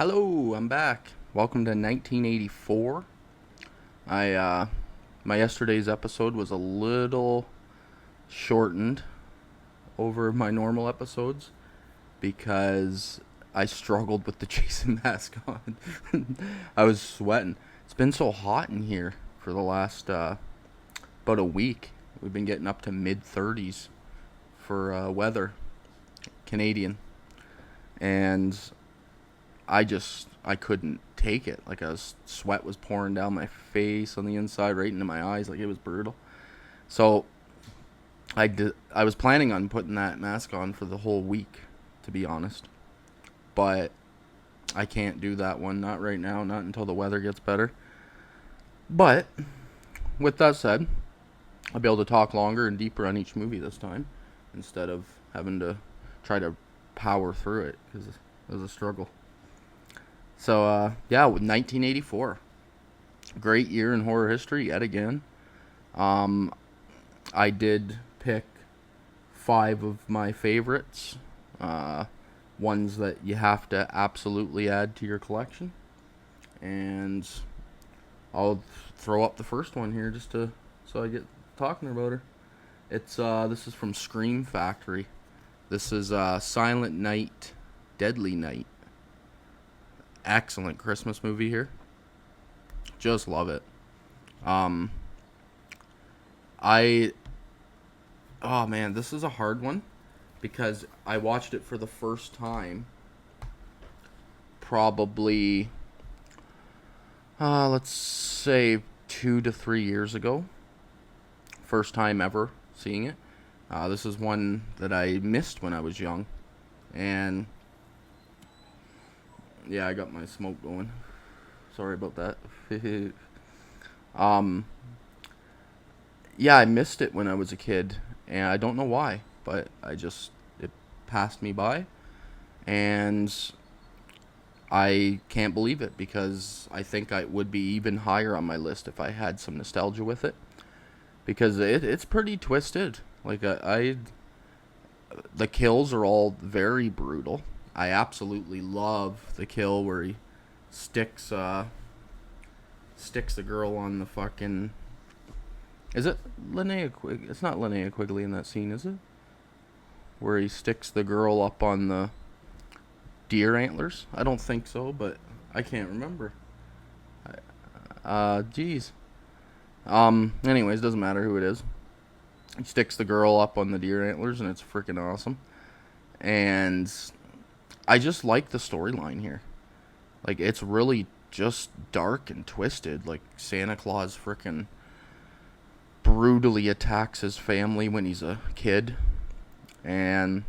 Hello, I'm back. Welcome to 1984. My yesterday's episode was a little shortened over my normal episodes because I struggled with the Jason mask on. I was sweating. It's been so hot in here for the last about a week. We've been getting up to mid 30s for weather, Canadian, and I couldn't take it. Like sweat was pouring down my face on the inside, right into my eyes. Like it was brutal. So I was planning on putting that mask on for the whole week, to be honest. But I can't do that one. Not right now. Not until the weather gets better. But with that said, I'll be able to talk longer and deeper on each movie this time, instead of having to try to power through it because it was a struggle. So, with 1984. Great year in horror history yet again. I did pick 5 of my favorites. Ones that you have to absolutely add to your collection. And I'll throw up the first one here so I get talking about her. This is from Scream Factory. This is Silent Night, Deadly Night. Excellent Christmas movie here. Just love it. I Oh man, this is a hard one because I watched it for the first time probably let's say 2 to 3 years ago. First time ever seeing it. This is one that I missed when I was young, and yeah, I got my smoke going. Sorry about that. Yeah, I missed it when I was a kid, and I don't know why, but it passed me by, and I can't believe it because I think I would be even higher on my list if I had some nostalgia with it, because it's pretty twisted. Like the kills are all very brutal. I absolutely love the kill where he sticks the girl on the fucking. Is it Linnea Quigley? It's not Linnea Quigley in that scene, is it? Where he sticks the girl up on the deer antlers? I don't think so, but I can't remember. Jeez. Anyways, doesn't matter who it is. He sticks the girl up on the deer antlers, and it's freaking awesome. And I just like the storyline here. Like, it's really just dark and twisted. Like, Santa Claus freaking brutally attacks his family when he's a kid. And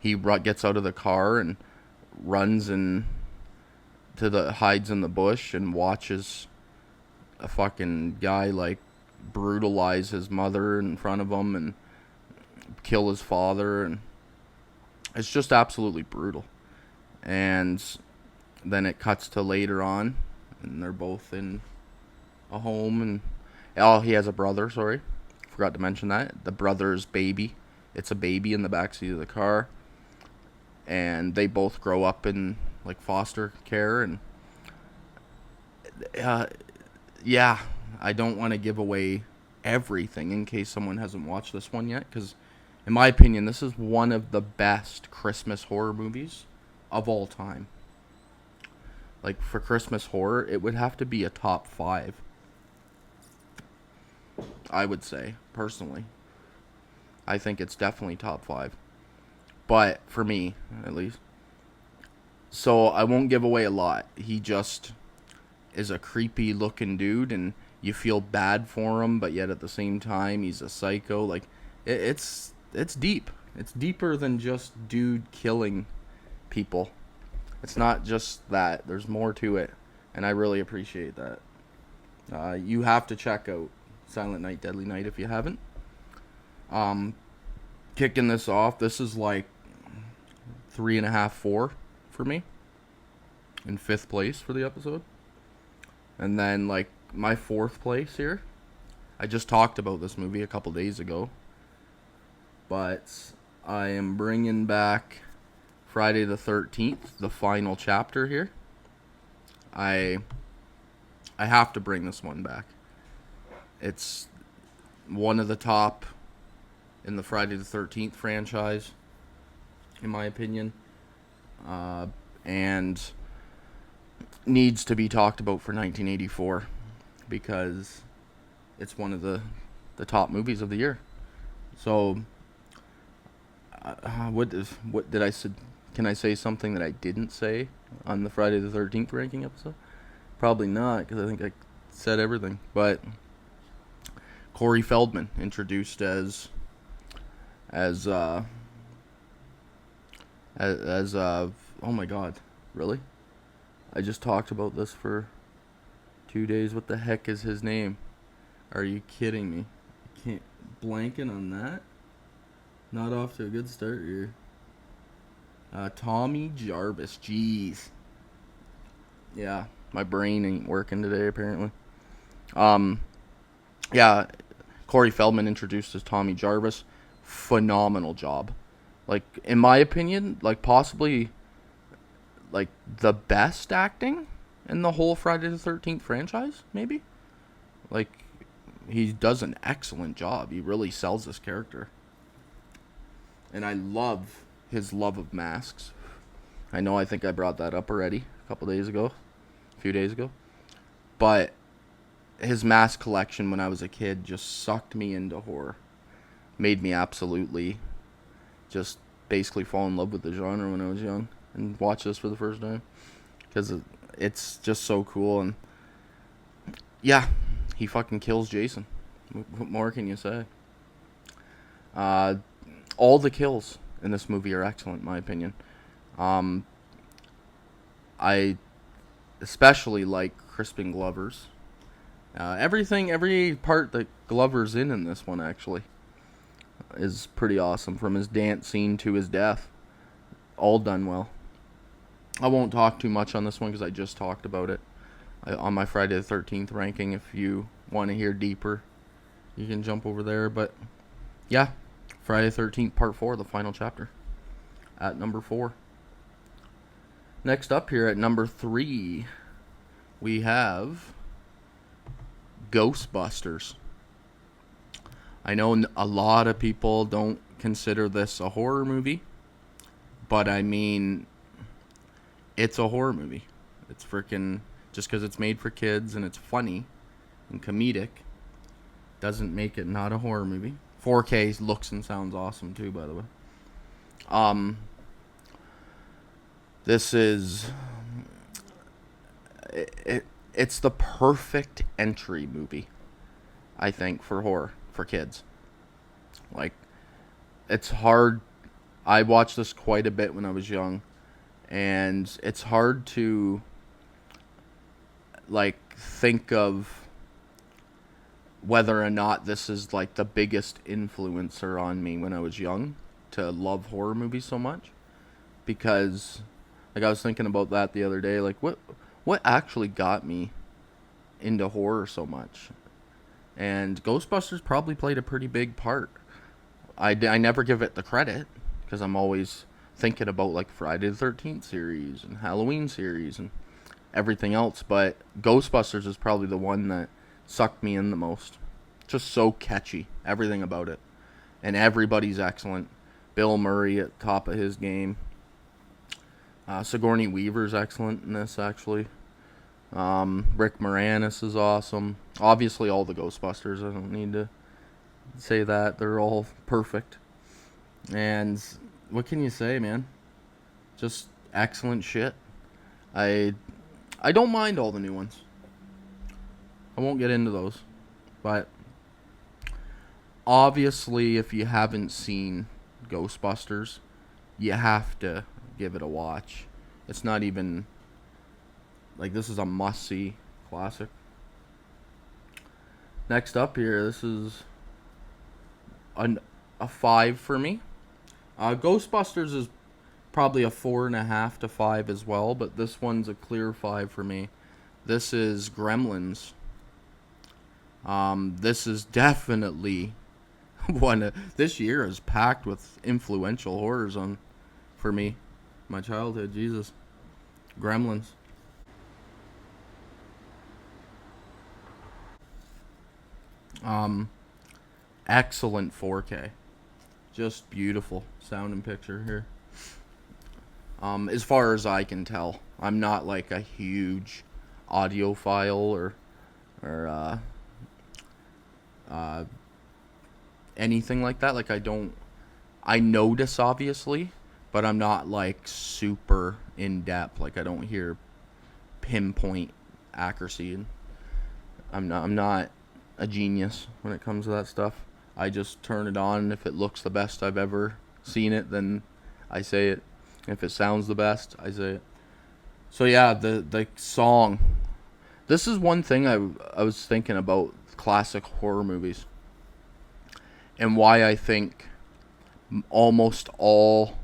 he gets out of the car and runs and hides in the bush and watches a fucking guy, like, brutalize his mother in front of him and kill his father, and it's just absolutely brutal. And then it cuts to later on, and they're both in a home, and he has a brother, sorry. Forgot to mention that. The brother's baby. It's a baby in the backseat of the car. And they both grow up in, like, foster care, and yeah, I don't want to give away everything in case someone hasn't watched this one yet, because in my opinion, this is one of the best Christmas horror movies of all time. Like, for Christmas horror, it would have to be a top 5. I would say, personally. I think it's definitely top 5. But, for me, at least. So, I won't give away a lot. He just is a creepy looking dude, and you feel bad for him, but yet at the same time, he's a psycho. Like, it's deep. It's deeper than just dude killing people. It's not just that. There's more to it, and I really appreciate that. You have to check out Silent Night, Deadly Night if you haven't. Kicking this off, this is like 3.5, 4 for me. In 5th place for the episode. And then, like, my 4th place here. I just talked about this movie a couple days ago. But I am bringing back Friday the 13th, the final chapter here. I have to bring this one back. It's one of the top in the Friday the 13th franchise, in my opinion, and needs to be talked about for 1984 because it's one of the top movies of the year. So, what did I say? Can I say something that I didn't say on the Friday the 13th ranking episode? Probably not, because I think I said everything. But Corey Feldman introduced as oh my god, really? I just talked about this for 2 days. What the heck is his name? Are you kidding me? I can't blanking on that. Not off to a good start here. Tommy Jarvis. Jeez. Yeah, my brain ain't working today apparently. Yeah, Corey Feldman introduced as Tommy Jarvis. Phenomenal job. Like, in my opinion, like possibly like the best acting in the whole Friday the 13th franchise, maybe. Like, he does an excellent job. He really sells this character. And I love his love of masks. I think I brought that up already a few days ago. But his mask collection when I was a kid just sucked me into horror. Made me absolutely just basically fall in love with the genre when I was young and watch this for the first time. Because it's just so cool. And yeah, he fucking kills Jason. What more can you say? All the kills in this movie are excellent, in my opinion. I especially like Crispin Glover's. Every part that Glover's in this one, actually, is pretty awesome. From his dance scene to his death. All done well. I won't talk too much on this one because I just talked about it on my Friday the 13th ranking. If you want to hear deeper, you can jump over there. But yeah, Friday the 13th Part 4, the final chapter, at number 4. Next up here at number 3, we have Ghostbusters. I know a lot of people don't consider this a horror movie, but I mean, it's a horror movie. It's freaking, just because it's made for kids and it's funny and comedic, doesn't make it not a horror movie. 4K looks and sounds awesome too, by the way. This is it's the perfect entry movie, I think, for horror for kids. Like, it's hard. I watched this quite a bit when I was young, and it's hard to like think of whether or not this is like the biggest influencer on me when I was young to love horror movies so much. Because like I was thinking about that the other day, like what actually got me into horror so much? And Ghostbusters probably played a pretty big part. I never give it the credit because I'm always thinking about like Friday the 13th series and Halloween series and everything else, but Ghostbusters is probably the one that sucked me in the most. Just so catchy, everything about it. And everybody's excellent. Bill Murray at the top of his game. Sigourney Weaver's excellent in this, actually. Rick Moranis is awesome. Obviously, all the Ghostbusters. I don't need to say that. They're all perfect. And what can you say, man? Just excellent shit. I don't mind all the new ones. I won't get into those. But obviously, if you haven't seen Ghostbusters, you have to give it a watch. It's not even like, this is a must-see classic. Next up here, this is a 5 for me. Ghostbusters is probably a 4.5 to 5 as well, but this one's a clear 5 for me. This is Gremlins. This is definitely one. This year is packed with influential horrors for me. My childhood, Jesus. Gremlins. Um, Excellent 4K. Just beautiful sound and picture here. As far as I can tell, I'm not like a huge audiophile or uh, anything like that. Like I notice obviously, but I'm not like super in depth. Like I don't hear pinpoint accuracy, and I'm not a genius when it comes to that stuff. I just turn it on, and if it looks the best I've ever seen it, then I say it. If it sounds the best, I say it. So yeah, the song. This is one thing I was thinking about classic horror movies, and why I think almost all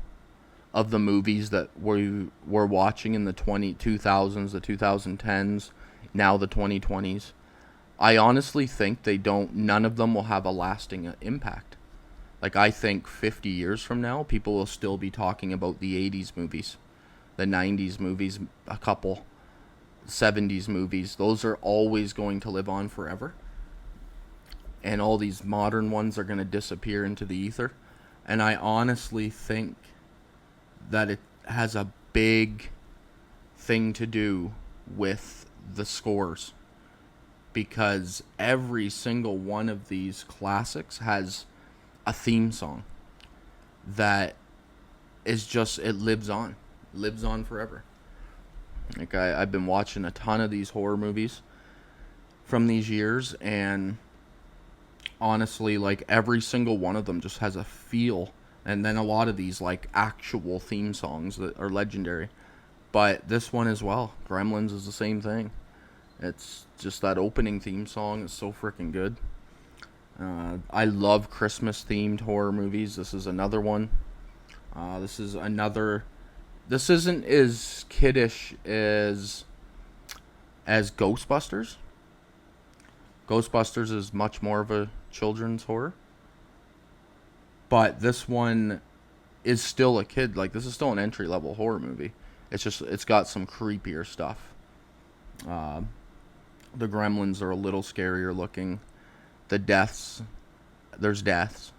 of the movies that we were watching in the 2000s, the 2010s, now the 2020s, I honestly think none of them will have a lasting impact. Like, I think 50 years from now, people will still be talking about the 80s movies, the 90s movies, a couple, 70s movies. Those are always going to live on forever. And all these modern ones are going to disappear into the ether. And I honestly think that it has a big thing to do with the scores, because every single one of these classics has a theme song that is just, it lives on forever. Like I've been watching a ton of these horror movies from these years, and honestly, like every single one of them just has a feel. And then a lot of these like actual theme songs that are legendary. But this one as well, Gremlins, is the same thing. It's just that opening theme song is so freaking good. I love Christmas themed horror movies. This is another one. This is another. This isn't as kiddish as Ghostbusters. Ghostbusters is much more of a children's horror. But this one is still a kid. Like, this is still an entry level horror movie. It's got some creepier stuff. The gremlins are a little scarier looking. There's deaths.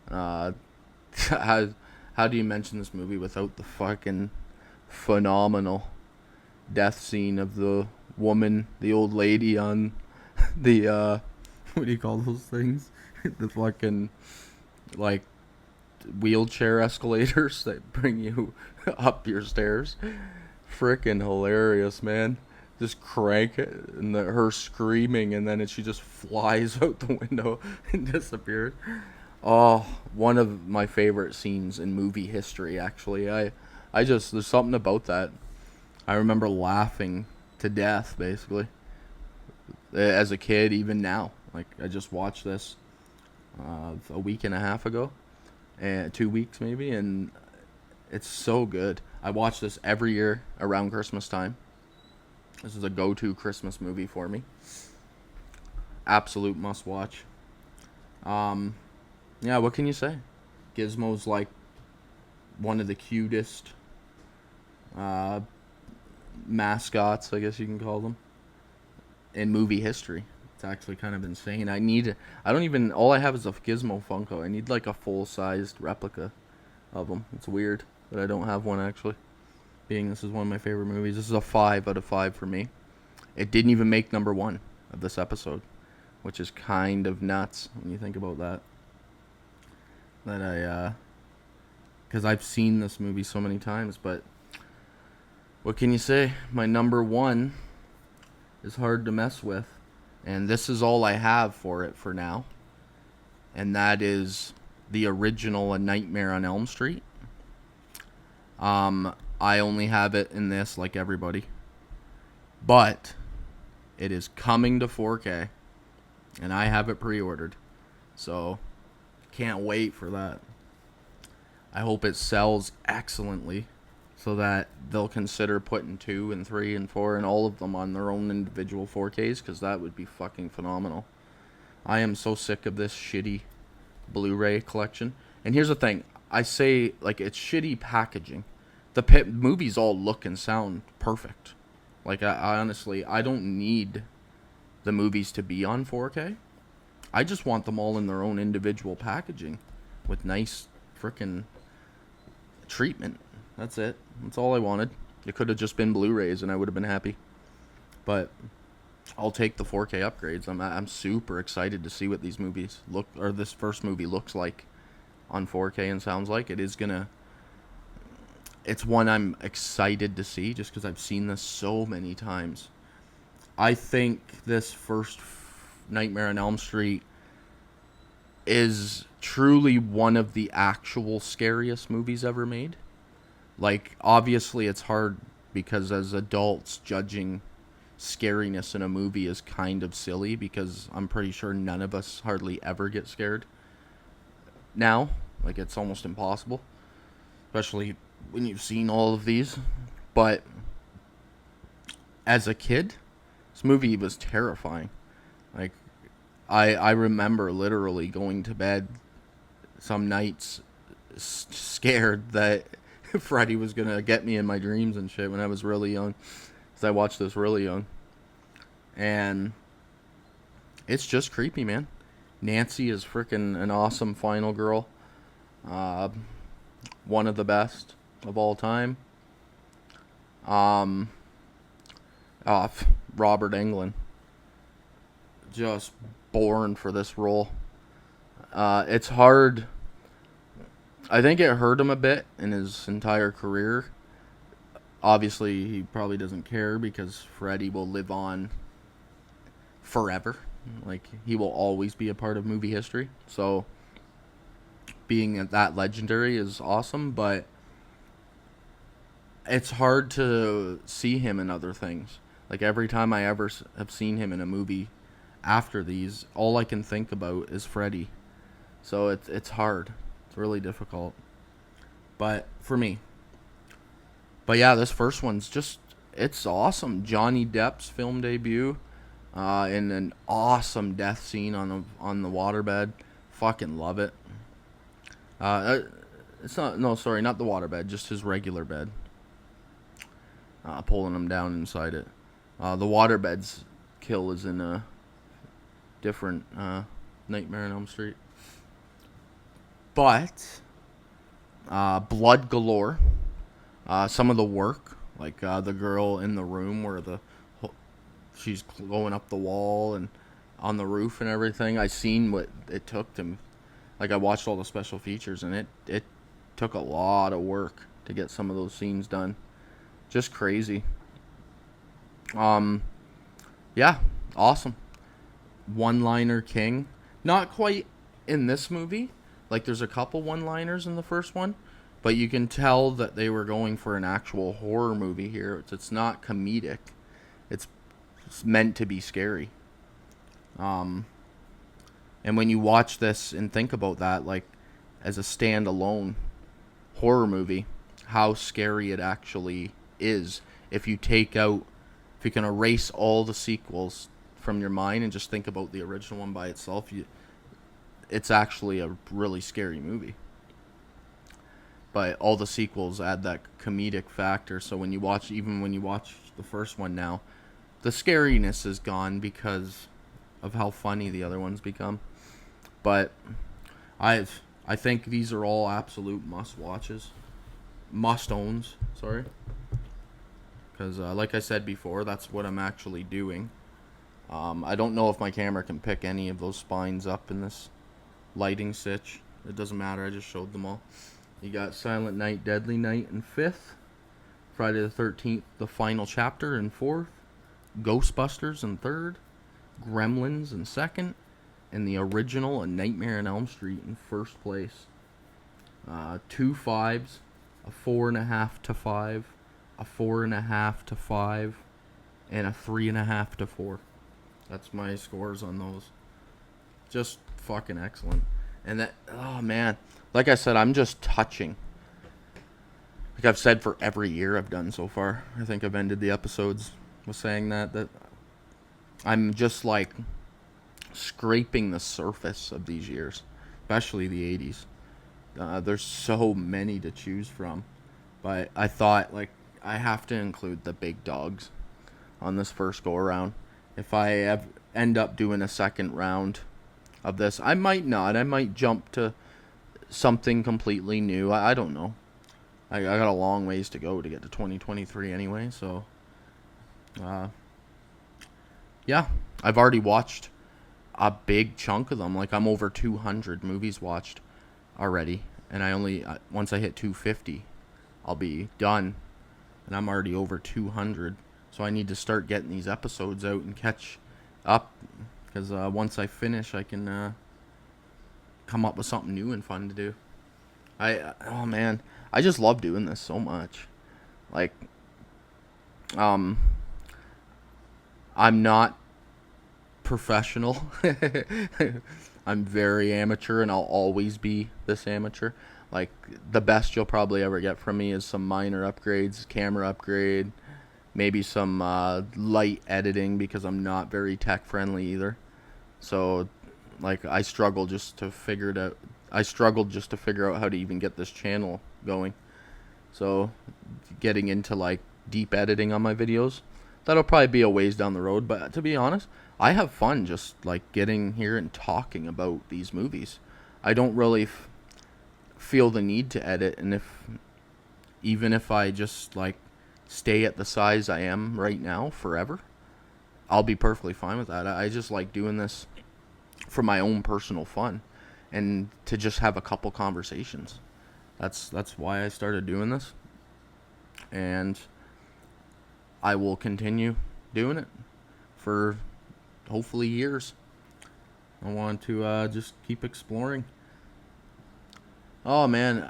Uh, how do you mention this movie without the fucking phenomenal death scene of the woman, the old lady on the what do you call those things? The fucking like wheelchair escalators that bring you up your stairs. Freaking hilarious, man. Just crank it, and her screaming, and then she just flies out the window and disappears. Oh, one of my favorite scenes in movie history, actually. I just, there's something about that. I remember laughing to death, basically, as a kid, even now. Like, I just watched this a week and a half ago, and 2 weeks maybe, and it's so good. I watch this every year around Christmas time. This is a go-to Christmas movie for me. Absolute must-watch. Yeah, what can you say? Gizmo's like one of the cutest mascots, I guess you can call them, in movie history. It's actually kind of insane. All I have is a Gizmo Funko. I need like a full-sized replica of them. It's weird that I don't have one, actually. Being this is one of my favorite movies. This is a 5 out of 5 for me. It didn't even make number 1 of this episode, which is kind of nuts when you think about that. Because I've seen this movie so many times, but what can you say? My number 1 is hard to mess with, and this is all I have for it for now, and that is the original A Nightmare on Elm Street. I only have it in this, like everybody, but it is coming to 4K, and I have it pre-ordered, so can't wait for that. I hope it sells excellently, so that they'll consider putting 2 and 3 and 4 and all of them on their own individual 4Ks, because that would be fucking phenomenal. I am so sick of this shitty Blu-ray collection. And here's the thing. I say, like, it's shitty packaging. The movies all look and sound perfect. Like I honestly, I don't need the movies to be on 4K. I just want them all in their own individual packaging with nice freaking treatment. That's it. That's all I wanted. It could have just been Blu-rays and I would have been happy. But I'll take the 4K upgrades. I'm super excited to see what these movies look, or this first movie looks like on 4K and sounds like. It's one I'm excited to see just because I've seen this so many times. I think this first Nightmare on Elm Street is truly one of the actual scariest movies ever made. Like, obviously it's hard because as adults judging scariness in a movie is kind of silly because I'm pretty sure none of us hardly ever get scared now. Like, it's almost impossible, especially when you've seen all of these. But as a kid, this movie was terrifying. Like, I remember literally going to bed some nights scared that Freddy was gonna get me in my dreams and shit when I was really young, because I watched this really young, and it's just creepy, man. Nancy is freaking an awesome final girl, one of the best of all time. Um, Robert Englund, just born for this role. It's hard. I think it hurt him a bit in his entire career. Obviously, he probably doesn't care because Freddy will live on forever. Like, he will always be a part of movie history. So, being that legendary is awesome, but it's hard to see him in other things. Like, every time I ever have seen him in a movie after these, all I can think about is Freddy. So it's hard. It's really difficult. But for me. But yeah, this first one's just, it's awesome. Johnny Depp's film debut, in an awesome death scene on the waterbed. Fucking love it. It's not, no, sorry, not the waterbed, just his regular bed. Pulling him down inside it. The waterbed's kill is in a different Nightmare on Elm Street. But blood galore. Some of the work, like the girl in the room where she's going up the wall and on the roof and everything. I seen what it took to, like, I watched all the special features, and it took a lot of work to get some of those scenes done. Just crazy. Yeah, awesome. One-liner king. Not quite in this movie. Like, there's a couple one-liners in the first one, but you can tell that they were going for an actual horror movie here. It's not comedic. It's meant to be scary. And when you watch this and think about that, like, as a standalone horror movie, how scary it actually is if you can erase all the sequels from your mind and just think about the original one by itself, it's actually a really scary movie. But all the sequels add that comedic factor, so when you watch the first one now, the scariness is gone because of how funny the other ones become. But I think these are all absolute must-owns, sorry. Because like I said before, that's what I'm actually doing. I don't know if my camera can pick any of those spines up in this lighting stitch. It doesn't matter, I just showed them all. You got Silent Night, Deadly Night in 5th. Friday the 13th, The Final Chapter in 4th. Ghostbusters in 3rd. Gremlins in 2nd. And the original, A Nightmare on Elm Street, in 1st place. 2 5s, a 4.5 to 5, a 4.5 to 5, and a 3.5 to 4. That's my scores on those. Just fucking excellent. And that, oh man, like I said, I'm just touching. Like I've said for every year I've done so far. I think I've ended the episodes with saying that I'm just like scraping the surface of these years, especially the 80s. There's so many to choose from. But I thought, like, I have to include the big dogs on this first go around. If I end up doing a second round of this, I might not. I might jump to something completely new. I don't know. I got a long ways to go to get to 2023 anyway, so yeah, I've already watched a big chunk of them. Like, I'm over 200 movies watched already, and I only once I hit 250, I'll be done, and I'm already over 200. So I need to start getting these episodes out and catch up, because once I finish, I can come up with something new and fun to do. Oh man, I just love doing this so much. Like, um, I'm not professional. I'm very amateur, and I'll always be this amateur. Like, the best you'll probably ever get from me is some minor upgrades, camera upgrade, maybe some light editing, because I'm not very tech friendly either. So, like, I struggled just to figure it out. I struggled just to figure out how to even get this channel going. So, getting into, like, deep editing on my videos, that'll probably be a ways down the road. But to be honest, I have fun just, like, getting here and talking about these movies. I don't really feel the need to edit, and even if I just, like, stay at the size I am right now forever, I'll be perfectly fine with that. I just like doing this for my own personal fun, and to just have a couple conversations. That's why I started doing this, and I will continue doing it for hopefully years. I want to just keep exploring. Oh man,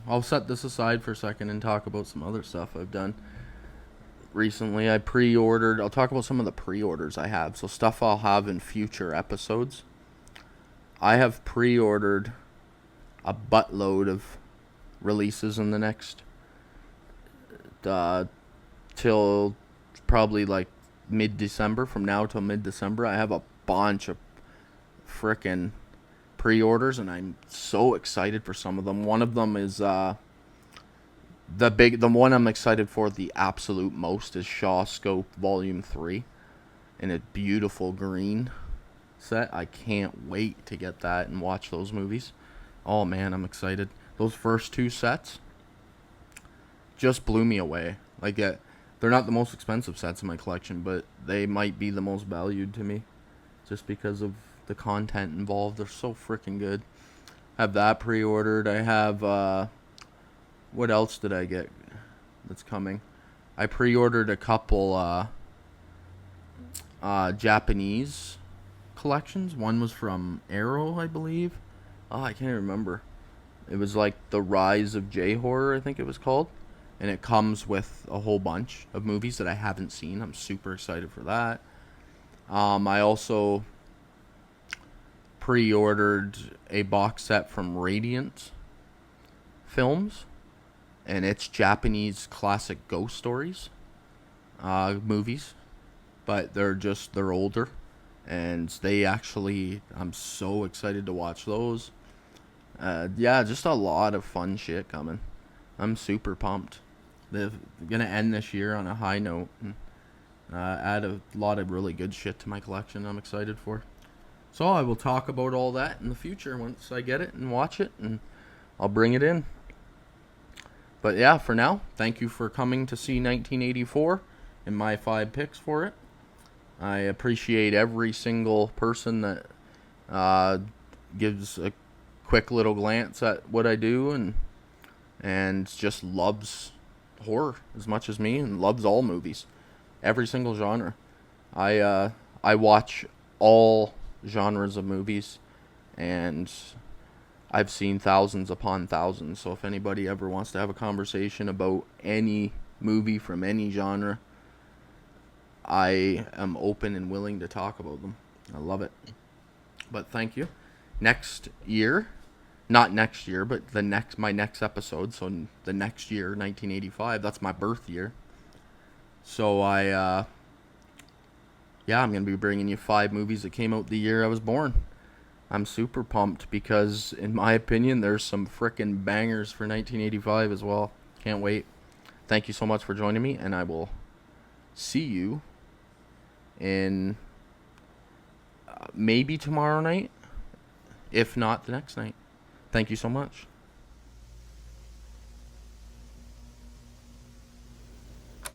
I'll set this aside for a second and talk about some other stuff I've done recently. I'll talk about some of the pre-orders I have, so stuff I'll have in future episodes. I have pre-ordered a buttload of releases in the next till probably like mid-December. From now till mid-December, I have a bunch of frickin' pre-orders, and I'm so excited for some of them. One of them is the one I'm excited for the absolute most is Shaw Scope Volume 3 in a beautiful green set. I can't wait to get that and watch those movies. Oh man, I'm excited. Those first two sets just blew me away. Like, they're not the most expensive sets in my collection, but they might be the most valued to me just because of the content involved. They're so freaking good. I have that pre-ordered. I have what else did I get that's coming? I pre-ordered a couple Japanese collections. One was from Arrow, I believe. Oh, I can't remember. It was like The Rise of J-Horror, I think it was called. And it comes with a whole bunch of movies that I haven't seen. I'm super excited for that. I also pre-ordered a box set from Radiant Films, and it's Japanese classic ghost stories movies, but they're older, and I'm so excited to watch those. Yeah, just a lot of fun shit coming. I'm super pumped. They're gonna end this year on a high note, and add a lot of really good shit to my collection I'm excited for. So I will talk about all that in the future once I get it and watch it, and I'll bring it in. But yeah, for now, thank you for coming to see 1984 and my 5 picks for it. I appreciate every single person that gives a quick little glance at what I do, and just loves horror as much as me, and loves all movies, every single genre. I watch all genres of movies, and I've seen thousands upon thousands. So if anybody ever wants to have a conversation about any movie from any genre, I am open and willing to talk about them. I love it. But thank you. Next year, not next year, but my next episode, so the next year, 1985, that's my birth year. So I'm going to be bringing you 5 movies that came out the year I was born. I'm super pumped because, in my opinion, there's some frickin' bangers for 1985 as well. Can't wait. Thank you so much for joining me, and I will see you in maybe tomorrow night, if not the next night. Thank you so much.